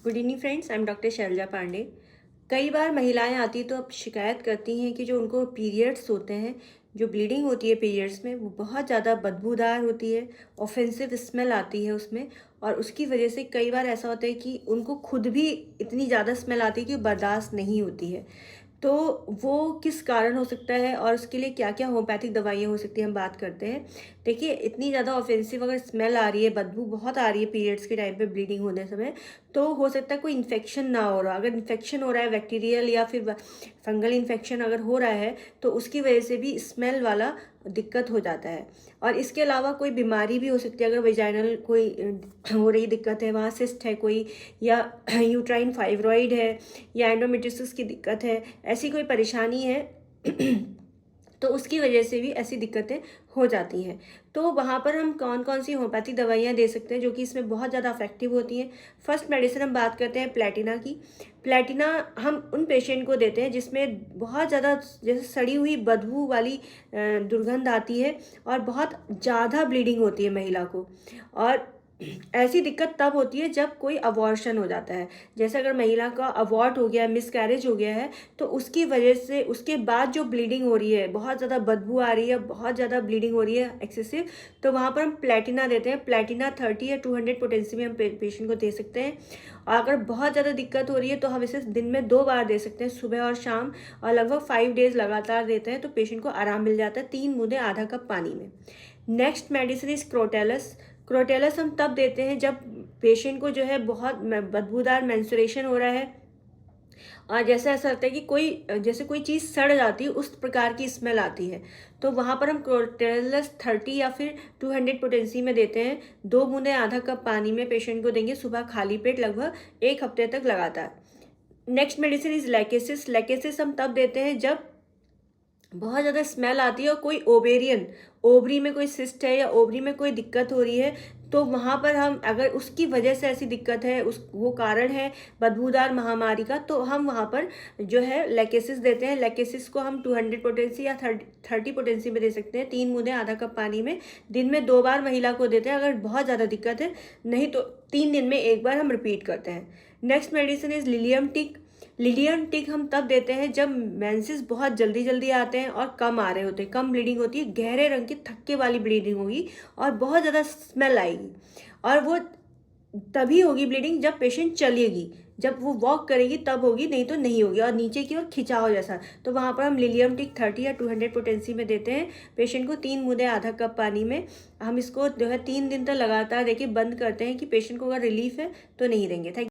Good evening friends, I am doctor Shailja Pandey. कई बार महिलाएं आती तो अब शिकायत करती हैं कि जो उनको पीरियड्स होते हैं, जो ब्लीडिंग होती है पीरियड्स में, वो बहुत ज़्यादा बदबूदार होती है, ऑफेंसिव स्मेल आती है उसमें। और उसकी वजह से कई बार ऐसा होता है कि उनको खुद भी इतनी ज़्यादा स्मेल आती है कि बर्दाश्त नहीं होती है। तो वो किस कारण हो सकता है और उसके लिए क्या क्या होम्योपैथिक दवाइयाँ हो सकती हैं, हम बात करते हैं। देखिए, इतनी ज़्यादा ऑफेंसिव अगर स्मेल आ रही है, बदबू बहुत आ रही है पीरियड्स के टाइम पे ब्लीडिंग होने समय, तो हो सकता है कोई इन्फेक्शन ना हो रहा। अगर इन्फेक्शन हो रहा है, बैक्टीरियल या फिर फंगल इन्फेक्शन अगर हो रहा है, तो उसकी वजह से भी स्मेल वाला दिक्कत हो जाता है। और इसके अलावा कोई बीमारी भी हो सकती है। अगर वेजाइनल कोई हो रही दिक्कत है, वहाँ सिस्ट है कोई, या यूट्राइन फाइब्रॉइड है, या एंडोमेट्रियोसिस की दिक्कत है, ऐसी कोई परेशानी है तो उसकी वजह से भी ऐसी दिक्कतें हो जाती हैं। तो वहाँ पर हम कौन कौन सी होम्योपैथिक दवाइयाँ दे सकते हैं जो कि इसमें बहुत ज़्यादा इफेक्टिव होती हैं। फर्स्ट मेडिसिन हम बात करते हैं प्लेटिना की। प्लेटिना हम उन पेशेंट को देते हैं जिसमें बहुत ज़्यादा जैसे सड़ी हुई बदबू वाली दुर्गंध आती है और बहुत ज़्यादा ब्लीडिंग होती है महिला को। और ऐसी दिक्कत तब होती है जब कोई अबॉर्शन हो जाता है। जैसे अगर महिला का अबॉर्ट हो गया, मिसकैरेज हो गया है, तो उसकी वजह से उसके बाद जो ब्लीडिंग हो रही है, बहुत ज़्यादा बदबू आ रही है, बहुत ज़्यादा ब्लीडिंग हो रही है एक्सेसिव, तो वहाँ पर हम प्लेटिना देते हैं। प्लेटिना 30 या 200 पोटेंसी में हम पेशेंट को दे सकते हैं। और अगर बहुत ज़्यादा दिक्कत हो रही है तो हम इसे दिन में 2 बार दे सकते हैं, सुबह और शाम। और लगभग 5 डेज लगातार देते हैं तो पेशेंट को आराम मिल जाता है, 3 बूंदें आधा कप पानी में। Next medicine is Crotalus. Crotalus हम तब देते हैं जब पेशेंट को जो है बहुत बदबूदार मेंस्ट्रुएशन हो रहा है और जैसे ऐसा लगता है कि जैसे कोई चीज़ सड़ जाती है, उस प्रकार की स्मेल आती है। तो वहाँ पर हम क्रोटेलस 30 या फिर 200 पोटेंसी में देते हैं। 2 बूंदें आधा कप पानी में पेशेंट को देंगे, सुबह खाली पेट, लगभग 1 हफ्ते तक लगातार। Next medicine is lachesis. Lachesis हम तब देते हैं जब बहुत ज़्यादा स्मेल आती है और कोई ओवरी में कोई सिस्ट है या ओवरी में कोई दिक्कत हो रही है, तो वहाँ पर हम, अगर उसकी वजह से ऐसी दिक्कत है, वो कारण है बदबूदार महामारी का, तो हम वहाँ पर जो है लैकेसिस देते हैं। लैकेसिस को हम 200 पोटेंसी या 30 पोटेंसी में दे सकते हैं, 3 बूंदें आधा कप पानी में। दिन में 2 बार महिला को देते हैं अगर बहुत ज़्यादा दिक्कत है, नहीं तो 3 दिन में 1 बार हम रिपीट करते हैं। नेक्स्ट मेडिसिन इज लिलियम टिक। लिलियन टिक हम तब देते हैं जब मेंसेस बहुत जल्दी जल्दी आते हैं और कम आ रहे होते हैं, कम ब्लीडिंग होती है, गहरे रंग की थक्के वाली ब्लीडिंग होगी और बहुत ज़्यादा स्मेल आएगी। और वो तभी होगी ब्लीडिंग जब पेशेंट चलेगी, जब वो वॉक करेगी तब होगी, नहीं तो नहीं होगी, और नीचे की ओर खिंचाव जैसा। तो वहाँ पर हम लिलियम टिक 30 या 200 पोटेंसी में देते हैं पेशेंट को, 3 बूंदें आधा कप पानी में। हम इसको जो है 3 दिन तक लगातार देखिए, बंद करते हैं कि पेशेंट को अगर रिलीफ है तो नहीं देंगे। थैंक